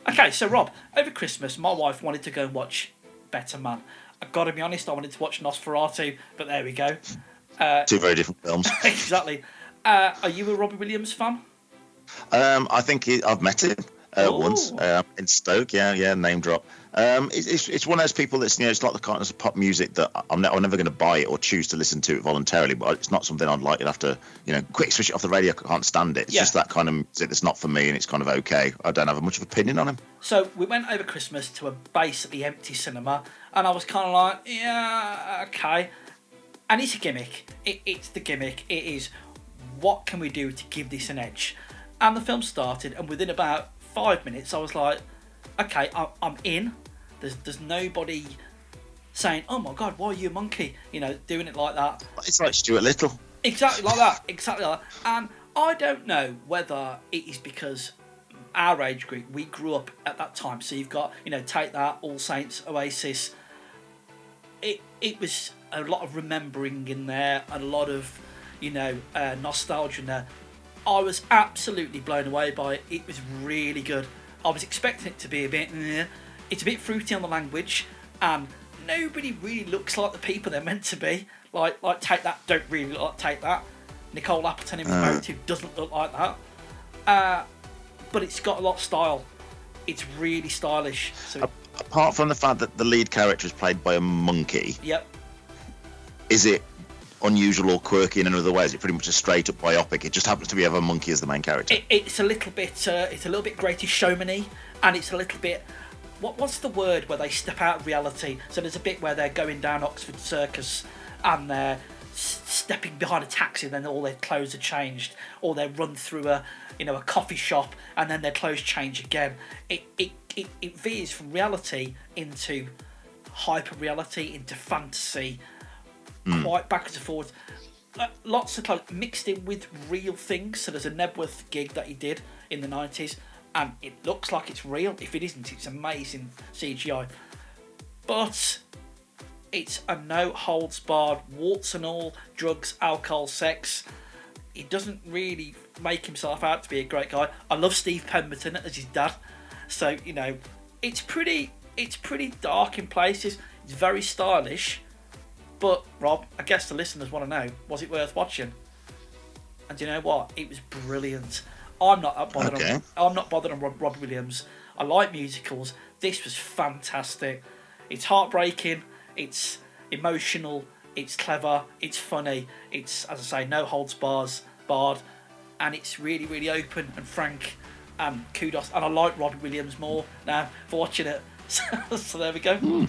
Okay, so Rob, over Christmas, my wife wanted to go and watch Better Man. I've got to be honest, I wanted to watch Nosferatu, but there we go. Two very different films. Exactly. Are you a Robbie Williams fan? I think I've met him once in Stoke. Yeah, name drop. It's one of those people that's, it's not the kind of pop music that I'm never going to buy it or choose to listen to it voluntarily. But it's not something I'd like. You'd have to, quick switch it off the radio. I can't stand it. It's just that kind of music that's not for me, and it's kind of okay. I don't have much of an opinion on him. So we went over Christmas to a basically empty cinema, and I was kind of like, yeah, okay. And it's a gimmick. It's the gimmick. It is, what can we do to give this an edge? And the film started, and within about 5 minutes, I was like, okay, I'm in. There's nobody saying, oh my God, why are you a monkey? Doing it like that. It's like Stuart Little. Exactly like that. Exactly like that. And I don't know whether it is because our age group, we grew up at that time. So you've got, Take That, All Saints, Oasis. It was a lot of remembering in there, a lot of, nostalgia in there. I was absolutely blown away by it. It was really good. I was expecting it to be a bit... It's a bit fruity on the language, and nobody really looks like the people they're meant to be. Like Take That don't really look like Take That. Nicole Appleton, who was married to, doesn't look like that. But it's got a lot of style. It's really stylish. So, apart from the fact that the lead character is played by a monkey... Yep. Is it unusual or quirky in another way? Is it pretty much a straight up biopic? It just happens to be have a monkey as the main character. It's a little bit Greatest Showman-y, and it's a little bit, what's the word where they step out of reality? So there's a bit where they're going down Oxford Circus and they're stepping behind a taxi, and then all their clothes are changed, or they run through a coffee shop and then their clothes change again. It veers from reality into hyper reality, into fantasy. Quite backwards and forwards. Lots of clothes mixed in with real things. So there's a Nebworth gig that he did in the 90s, and it looks like it's real. If it isn't, it's amazing CGI. But it's a no holds barred, warts and all, drugs, alcohol, sex. He doesn't really make himself out to be a great guy. I love Steve Pemberton as his dad. So, it's pretty dark in places. It's very stylish. But, Rob, I guess the listeners want to know, was it worth watching? And do you know what? It was brilliant. I'm not bothered. Okay. I'm not bothered on Robbie Williams. I like musicals. This was fantastic. It's heartbreaking. It's emotional. It's clever. It's funny. It's, as I say, no holds barred. And it's really, really open and frank. And kudos. And I like Robbie Williams more now for watching it. So there we go.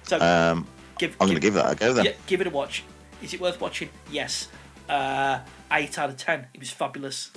So... I'm going to give that a go then. Yeah, give it a watch. Is it worth watching? Yes. 8 out of 10. It was fabulous.